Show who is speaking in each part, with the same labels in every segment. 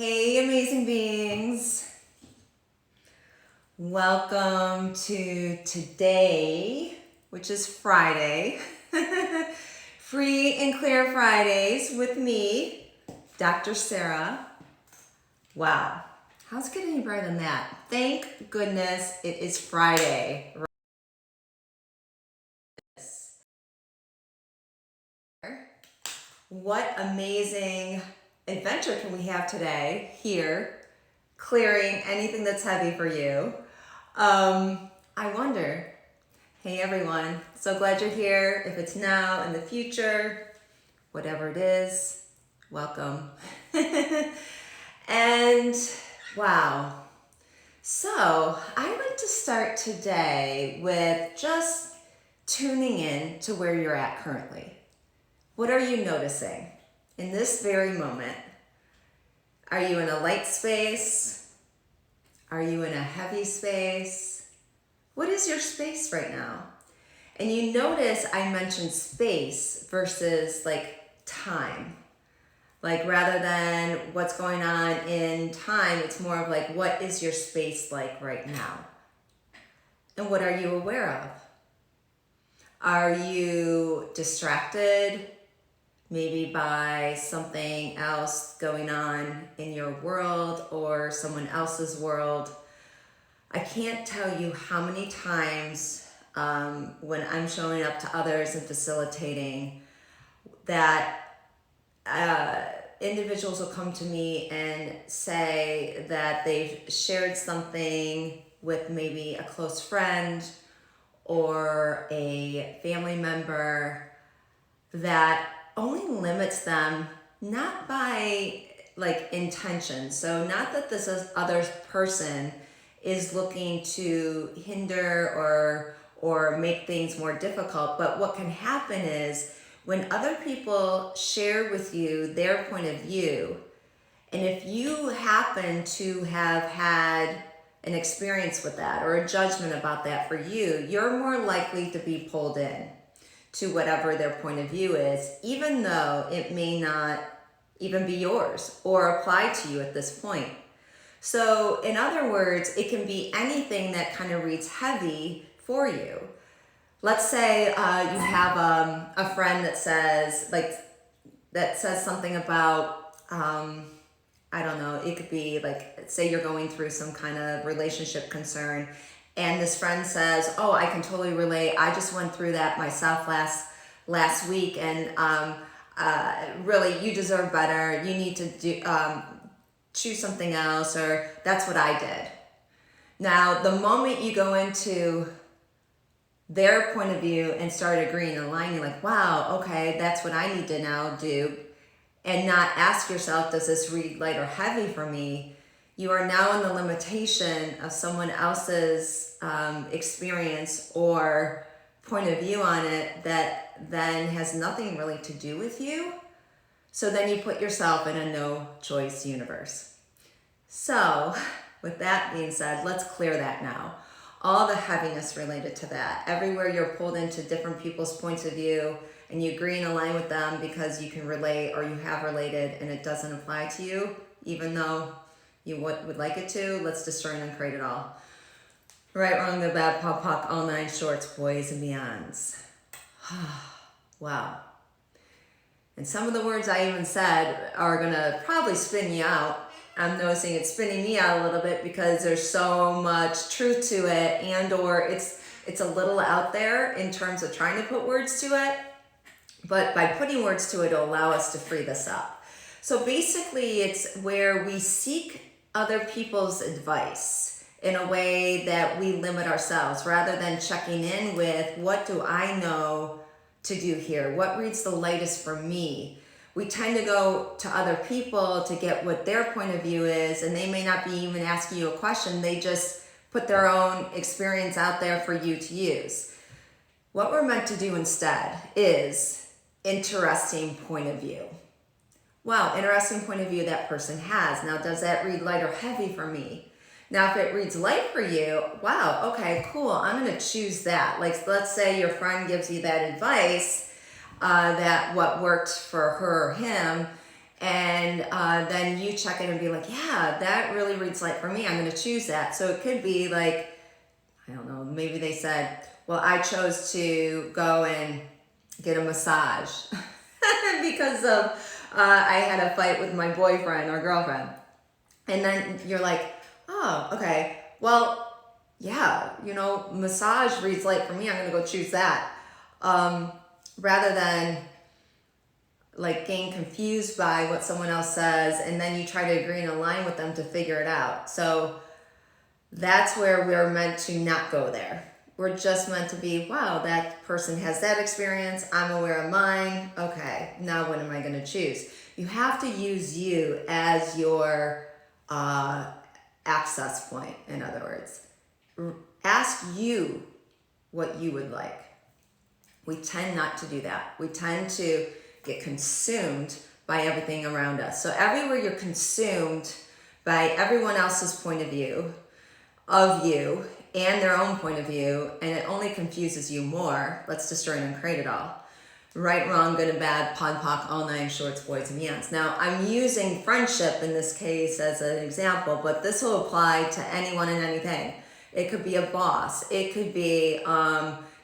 Speaker 1: Hey, amazing beings. Welcome to today, which is Friday. Free and Clear Fridays with me, Dr. Sarah. Wow, how's it get any brighter than that? Thank goodness it is Friday. What amazing adventure can we have today here, clearing anything that's heavy for you. I wonder, hey everyone, so glad you're here. If it's now, in the future, whatever it is, welcome. And wow, so I'd like to start today with just tuning in to where you're at currently. What are you noticing in this very moment? Are you in a light space? Are you in a heavy space? What is your space right now? And you notice I mentioned space versus like time. Like rather than what's going on in time, it's more of like, what is your space like right now? And what are you aware of? Are you distracted? Maybe by something else going on in your world or someone else's world. I can't tell you how many times when I'm showing up to others and facilitating that individuals will come to me and say that they've shared something with maybe a close friend or a family member that only limits them, not by like intention. So not that this other person is looking to hinder or make things more difficult, but what can happen is when other people share with you their point of view, and if you happen to have had an experience with that or a judgment about that for you, you're more likely to be pulled in to whatever their point of view is, even though it may not even be yours or apply to you at this point. So in other words, it can be anything that kind of reads heavy for you. Let's say you have a friend that says something about, I don't know, it could be like, say you're going through some kind of relationship concern, and this friend says, oh, I can totally relate. I just went through that myself last week, and really, you deserve better. You need to choose something else, or that's what I did. Now, the moment you go into their point of view and start agreeing and aligning, like, wow, okay, that's what I need to now do, and not ask yourself, does this read light or heavy for me? You are now in the limitation of someone else's experience or point of view on it that then has nothing really to do with you. So then you put yourself in a no-choice universe. So with that being said, let's clear that now. All the heaviness related to that. Everywhere you're pulled into different people's points of view and you agree and align with them because you can relate or you have related and it doesn't apply to you, even though you would like it to, let's destroy and uncreate it all. Right, wrong, the bad, pop, pop, all nine shorts, boys and beyonds. Wow. And some of the words I even said are gonna probably spin you out. I'm noticing it's spinning me out a little bit because there's so much truth to it, and or it's a little out there in terms of trying to put words to it. But by putting words to it, it'll allow us to free this up. So basically, it's where we seek other people's advice in a way that we limit ourselves rather than checking in with, what do I know to do here? What reads the lightest for me? We tend to go to other people to get what their point of view is, and they may not be even asking you a question. They just put their own experience out there for you to use. What we're meant to do instead is interesting point of view. Wow, interesting point of view that person has. Now, does that read light or heavy for me? Now, if it reads light for you, wow, okay, cool, I'm gonna choose that. Like, let's say your friend gives you that advice, that what worked for her or him, And then you check it and be like, yeah, that really reads light for me. I'm going to choose that. So it could be like, I don't know, maybe they said, well, I chose to go and get a massage because of I had a fight with my boyfriend or girlfriend. And then you're like, oh, okay, well, yeah, massage reads light for me. I'm going to go choose that. Rather than like getting confused by what someone else says, and then you try to agree and align with them to figure it out. So that's where we're meant to not go there. We're just meant to be, wow, that person has that experience. I'm aware of mine. Okay, now what am I going to choose? You have to use you as your access point, in other words. Ask you what you would like. We tend not to do that. We tend to get consumed by everything around us. So everywhere you're consumed by everyone else's point of view of you and their own point of view, and it only confuses you more. Let's destroy and uncreate it all. Right, wrong, good and bad, pod, poc, all nine shorts, boys and beyonds. Now, I'm using friendship in this case as an example, but this will apply to anyone and anything. It could be a boss. It could be,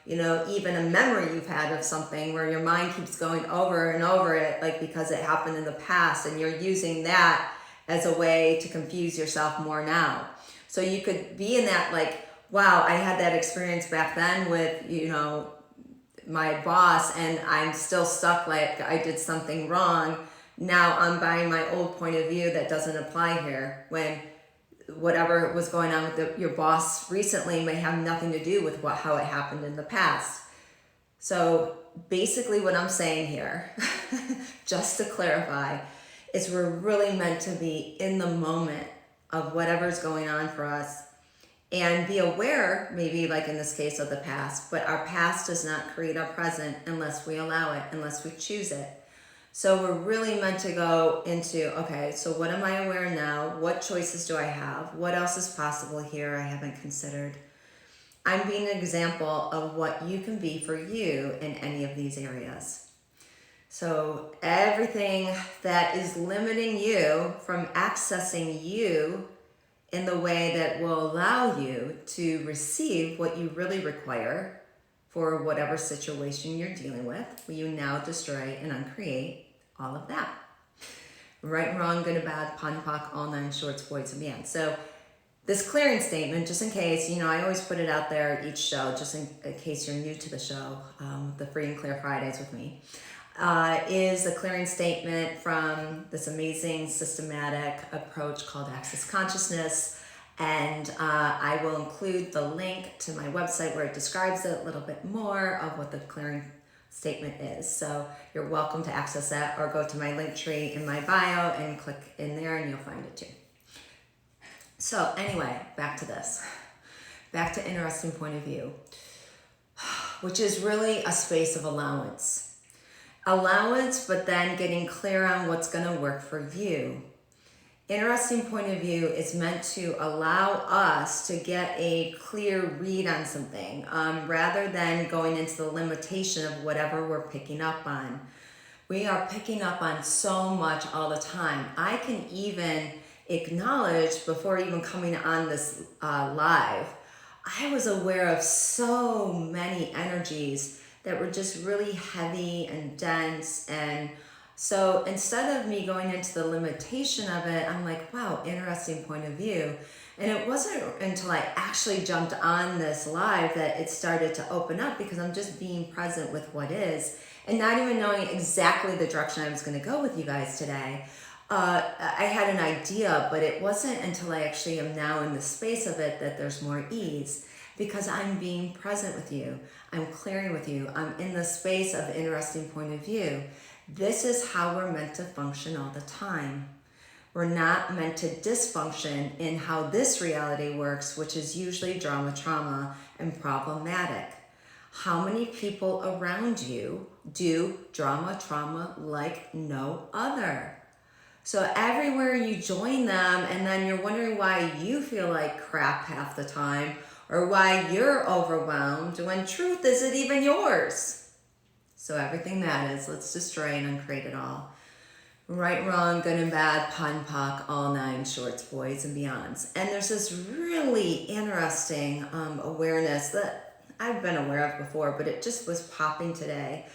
Speaker 1: even a memory you've had of something where your mind keeps going over and over it, like because it happened in the past, and you're using that as a way to confuse yourself more now. So you could be in that like, wow, I had that experience back then with, my boss, and I'm still stuck like I did something wrong. Now I'm buying my old point of view that doesn't apply here, when whatever was going on with your boss recently may have nothing to do with how it happened in the past. So basically what I'm saying here, just to clarify, is we're really meant to be in the moment of whatever's going on for us, and be aware, maybe like in this case, of the past, but our past does not create our present unless we allow it, unless we choose it. So we're really meant to go into, okay, so what am I aware now? What choices do I have? What else is possible here I haven't considered? I'm being an example of what you can be for you in any of these areas. So everything that is limiting you from accessing you in the way that will allow you to receive what you really require for whatever situation you're dealing with, will you now destroy and uncreate all of that. Right and wrong, good and bad, pod and poc, all nine shorts, boys and beyond. So this clearing statement, just in case, I always put it out there each show, just in case you're new to the show, the Free and Clear Fridays with me, is a clearing statement from this amazing systematic approach called Access Consciousness. And I will include the link to my website where it describes it a little bit more of what the clearing statement is. So you're welcome to access that, or go to my link tree in my bio and click in there and you'll find it too. So anyway, back to this. Back to interesting point of view, which is really a space of allowance. Allowance, but then getting clear on what's going to work for you. Interesting point of view is meant to allow us to get a clear read on something, rather than going into the limitation of whatever we're picking up on. We are picking up on so much all the time. I can even acknowledge, before even coming on this live, I was aware of so many energies that were just really heavy and dense. And so instead of me going into the limitation of it, I'm like, wow, interesting point of view. And it wasn't until I actually jumped on this live that it started to open up, because I'm just being present with what is and not even knowing exactly the direction I was going to go with you guys today. I had an idea, but it wasn't until I actually am now in the space of it that there's more ease, because I'm being present with you. I'm clearing with you. I'm in the space of interesting point of view. This is how we're meant to function all the time. We're not meant to dysfunction in how this reality works, which is usually drama, trauma, and problematic. How many people around you do drama, trauma like no other? So everywhere you join them, and then you're wondering why you feel like crap half the time, or why you're overwhelmed, when truth isn't even yours. So everything that is, let's destroy and uncreate it all. Right, wrong, good and bad, pun, pock, all nine shorts, boys and beyonds. And there's this really interesting awareness that I've been aware of before, but it just was popping today,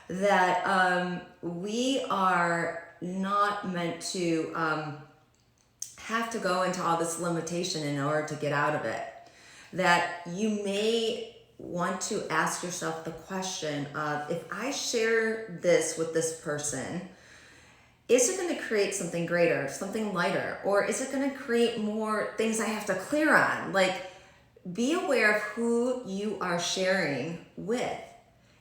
Speaker 1: that we are not meant to have to go into all this limitation in order to get out of it. That you may want to ask yourself the question of, if I share this with this person, is it going to create something greater, something lighter, or is it going to create more things I have to clear on? Like, be aware of who you are sharing with,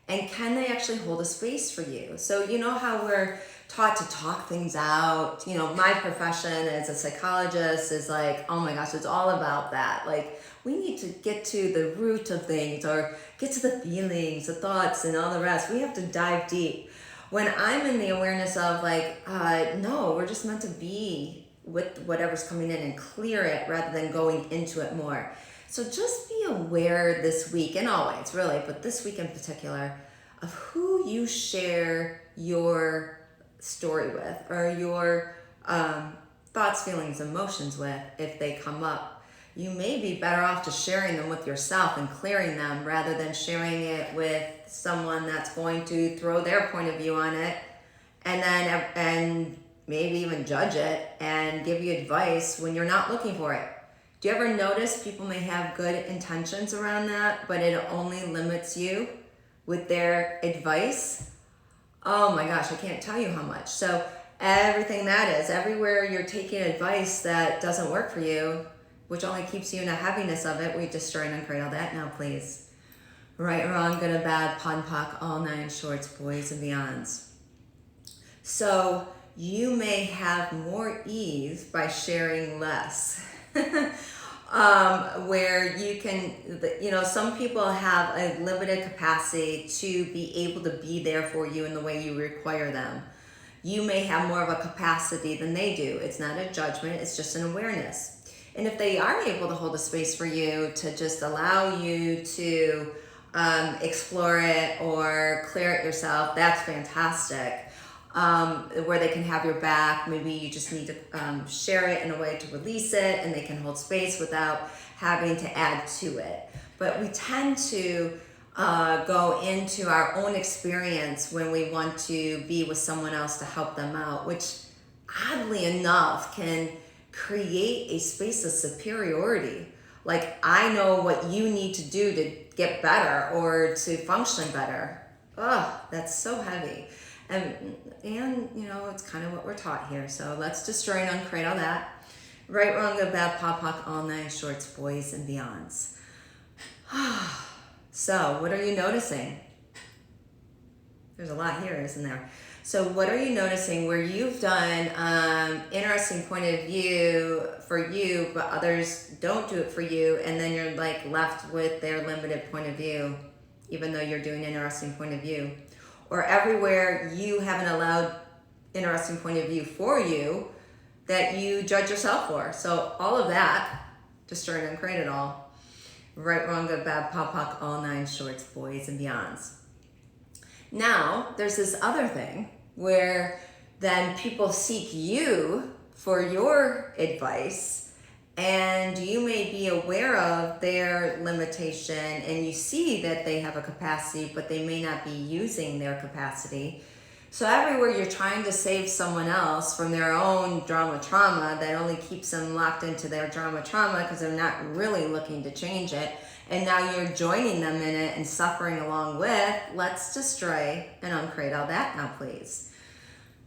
Speaker 1: and can they actually hold a space for you? So you know how we're taught to talk things out. You know, my profession as a psychologist is like, oh my gosh, it's all about that. Like, we need to get to the root of things, or get to the feelings, the thoughts, and all the rest. We have to dive deep. When I'm in the awareness of like, no, we're just meant to be with whatever's coming in and clear it rather than going into it more. So just be aware this week, and always really, but this week in particular, of who you share your story with, or your thoughts, feelings, emotions with, if they come up. You may be better off just sharing them with yourself and clearing them, rather than sharing it with someone that's going to throw their point of view on it, and maybe even judge it and give you advice when you're not looking for it. Do you ever notice people may have good intentions around that, but it only limits you with their advice? Oh my gosh, I can't tell you how much. So everything that is, everywhere you're taking advice that doesn't work for you, which only keeps you in a heaviness of it, we destroy and uncreate all that now, please. Right, wrong, good and bad, pun, pock, all nine shorts, boys and beyonds. So you may have more ease by sharing less. Where you can, you know, some people have a limited capacity to be able to be there for you in the way you require them. You may have more of a capacity than they do. It's not a judgment, it's just an awareness. And if they are able to hold a space for you to just allow you to explore it or clear it yourself, that's fantastic. Where they can have your back. Maybe you just need to share it in a way to release it, and they can hold space without having to add to it. But we tend to go into our own experience when we want to be with someone else to help them out, which oddly enough can create a space of superiority. Like, I know what you need to do to get better or to function better. Ugh, that's so heavy. And you know, it's kind of what we're taught here. So let's destroy and uncreate all that. Right, wrong, good, bad, pop, pock, all nine shorts, boys and beyonds. So what are you noticing? There's a lot here, isn't there? So what are you noticing where you've done interesting point of view for you, but others don't do it for you, and then you're like left with their limited point of view, even though you're doing interesting point of view? Or everywhere you haven't allowed interesting point of view for you that you judge yourself for. So all of that, destroy and uncreate it all. Right, wrong, good, bad, pop, pock, all nine shorts, boys and beyonds. Now, there's this other thing where then people seek you for your advice, and you may be aware of their limitation, and you see that they have a capacity, but they may not be using their capacity. So everywhere you're trying to save someone else from their own trauma that only keeps them locked into their trauma because they're not really looking to change it, and now you're joining them in it and suffering along with, let's destroy and uncreate all that now, please.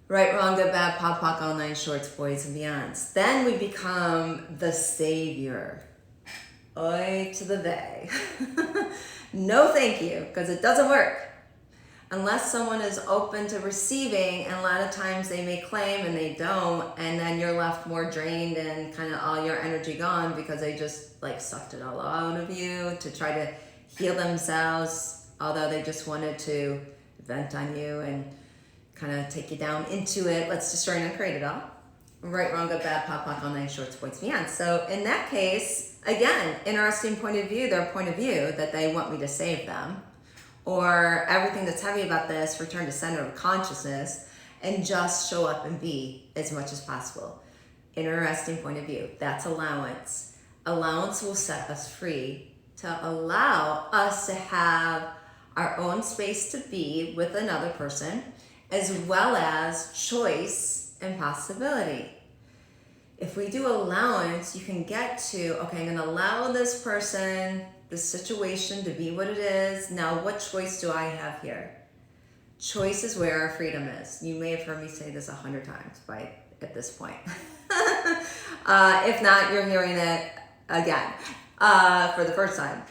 Speaker 1: Right, wrong, good, bad, pop, pock, all nine shorts, boys and beyonds. Then we become the savior. Oi to the they. No thank you, because it doesn't work. Unless someone is open to receiving, and a lot of times they may claim and they don't, and then you're left more drained and kind of all your energy gone because they just like sucked it all out of you to try to heal themselves, although they just wanted to vent on you and kind of take you down into it. Let's destroy and uncreate it all. Right, wrong, good, bad, pop, pock, all nine shorts, boys, beyond. So in that case, again, interesting point of view, their point of view that they want me to save them. Or everything that's heavy about this, return to center of consciousness. and just show up and be as much as possible. Interesting point of view. That's allowance. Allowance will set us free to allow us to have our own space to be with another person, as well as choice and possibility. If we do allowance, you can get to, okay, I'm going to allow this person, this situation to be what it is. Now, what choice do I have here? Choice is where our freedom is. You may have heard me say this 100 times at this point. If not, you're hearing it again for the first time.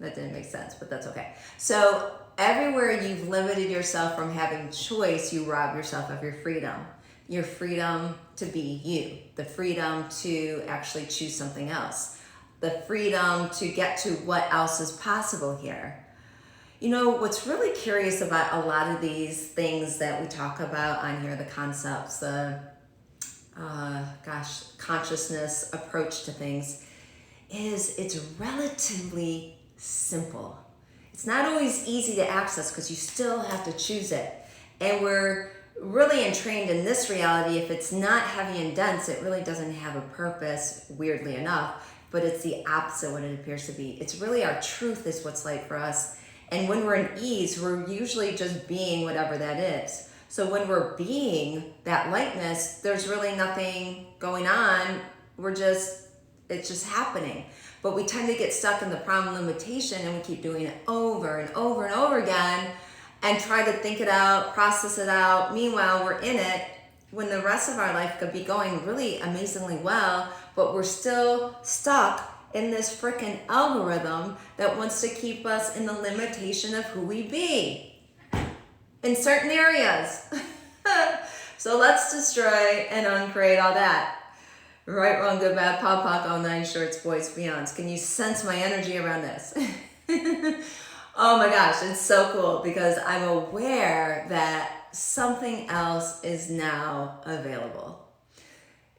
Speaker 1: That didn't make sense, but that's okay. So everywhere you've limited yourself from having choice, you rob yourself of your freedom. Your freedom to be you. The freedom to actually choose something else. The freedom to get to what else is possible here. You know, what's really curious about a lot of these things that we talk about on here, the concepts, the consciousness approach to things, is it's relatively simple. It's not always easy to access because you still have to choose it. And we're really entrained in this reality. If it's not heavy and dense, it really doesn't have a purpose, weirdly enough, but it's the opposite what it appears to be. It's really our truth is what's light for us. And when we're in ease, we're usually just being whatever that is. So when we're being that lightness, there's really nothing going on. It's just happening. But we tend to get stuck in the problem limitation, and we keep doing it over and over and over again and try to think it out, process it out. Meanwhile, we're in it when the rest of our life could be going really amazingly well, but we're still stuck in this frickin' algorithm that wants to keep us in the limitation of who we be in certain areas. So let's destroy and uncreate all that. Right, wrong, good, bad, pop, pop, all nine shorts, boys, beyonds. Can you sense my energy around this? Oh my gosh, it's so cool because I'm aware that something else is now available.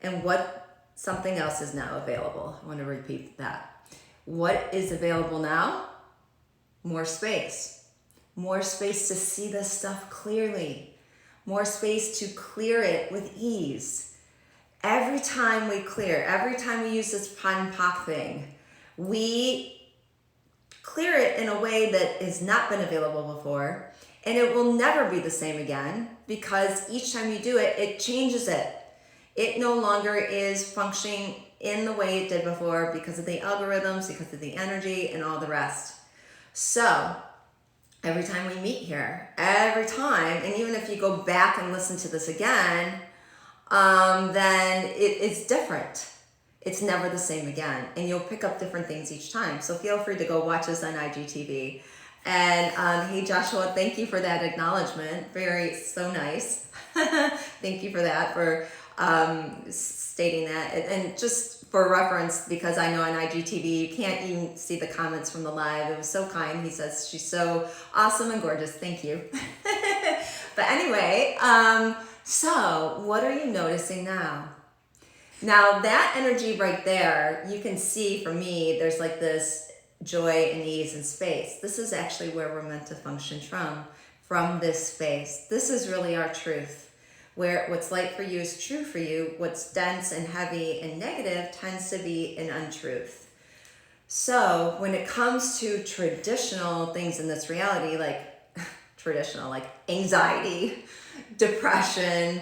Speaker 1: And what something else is now available? I want to repeat that. What is available now? More space. More space to see this stuff clearly. More space to clear it with ease. Every time we clear, every time we use this pon poc thing, we clear it in a way that has not been available before, and it will never be the same again because each time you do it, it changes it. It no longer is functioning in the way it did before because of the algorithms, because of the energy, and all the rest. So every time we meet here, every time, and even if you go back and listen to this again, then it's different. It's never the same again. And you'll pick up different things each time. So feel free to go watch us on IGTV. And hey, Joshua, thank you for that acknowledgement. So nice. Thank you for that, for stating that. And just for reference, because I know on IGTV, you can't even see the comments from the live. It was so kind. He says, she's so awesome and gorgeous. Thank you. But anyway, so what are you noticing now? Now that energy right there, you can see for me, there's like this joy and ease and space. This is actually where we're meant to function from this space. This is really our truth, where what's light for you is true for you. What's dense and heavy and negative tends to be an untruth. So when it comes to traditional things in this reality, like traditional, like anxiety, depression,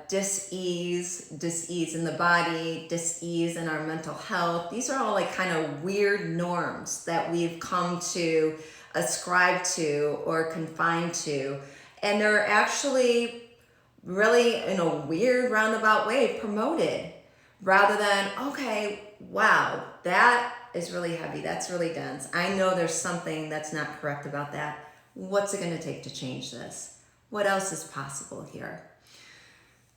Speaker 1: dis-ease in the body, dis-ease in our mental health. These are all like kind of weird norms that we've come to ascribe to or confine to. And they're actually really in a weird roundabout way promoted rather than, okay, wow, that is really heavy. That's really dense. I know there's something that's not correct about that. What's it going to take to change this? What else is possible here?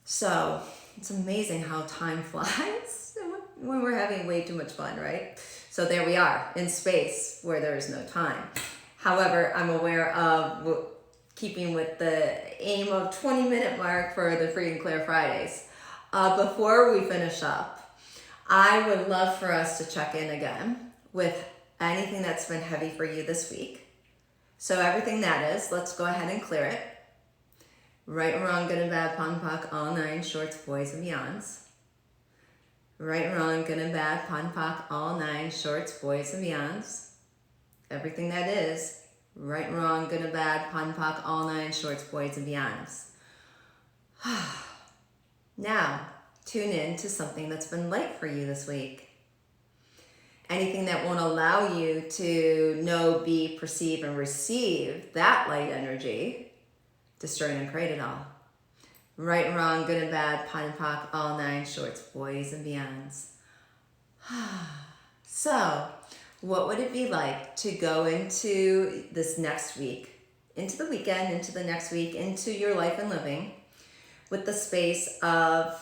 Speaker 1: So it's amazing how time flies when we're having way too much fun, right? So there we are in space where there is no time. However, I'm aware of keeping with the aim of 20-minute mark for the Free and Clear Fridays. Before we finish up, I would love for us to check in again with anything that's been heavy for you this week. So everything that is, let's go ahead and clear it. Right and wrong, good and bad, pon poc, all nine shorts, boys and beyonds. Right and wrong, good and bad, pon poc, all nine shorts, boys and beyonds. Everything that is. Right and wrong, good and bad, pon poc, all nine shorts, boys and beyonds. Now, tune in to something that's been light for you this week. Anything that won't allow you to know, be, perceive, and receive that light energy, destroy and uncreate it all. Right and wrong, good and bad, pon and poc, all nine shorts, boys and beyonds. So, what would it be like to go into this next week, into the weekend, into the next week, into your life and living with the space of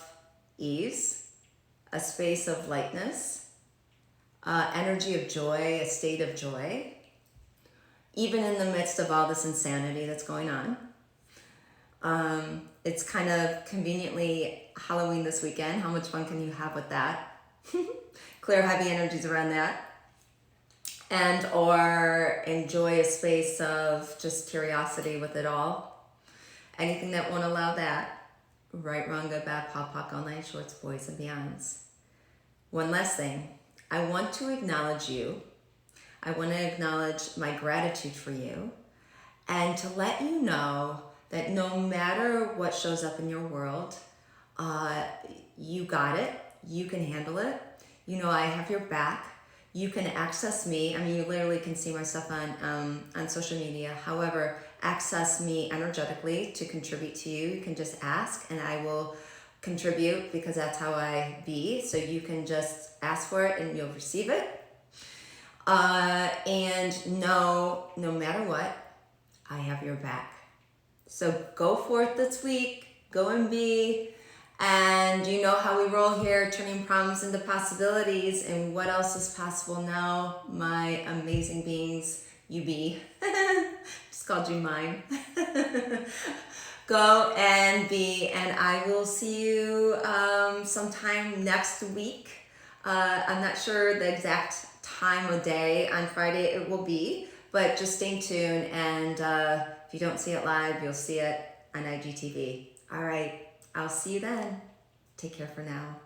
Speaker 1: ease, a space of lightness, energy of joy, a state of joy, even in the midst of all this insanity that's going on. It's kind of conveniently Halloween this weekend. How much fun can you have with that? Clear heavy energies around that. And or enjoy a space of just curiosity with it all. Anything that won't allow that. Right, wrong, good, bad, pop, poc, all nine shorts, boys and beyonds. One last thing. I want to acknowledge you. I want to acknowledge my gratitude for you. And to let you know that no matter what shows up in your world, you got it. You can handle it. You know I have your back. You can access me. I mean, you literally can see my stuff on social media. However, access me energetically to contribute to you. You can just ask and I will contribute because that's how I be. So you can just ask for it and you'll receive it. And no matter what, I have your back. So go forth this week, go and be, and you know how we roll here, turning problems into possibilities, and what else is possible now, my amazing beings, you be. Just called you mine. Go and be, and I will see you sometime next week. I'm not sure the exact time of day on Friday it will be, but just stay tuned, and if you don't see it live, you'll see it on IGTV. All right, I'll see you then. Take care for now.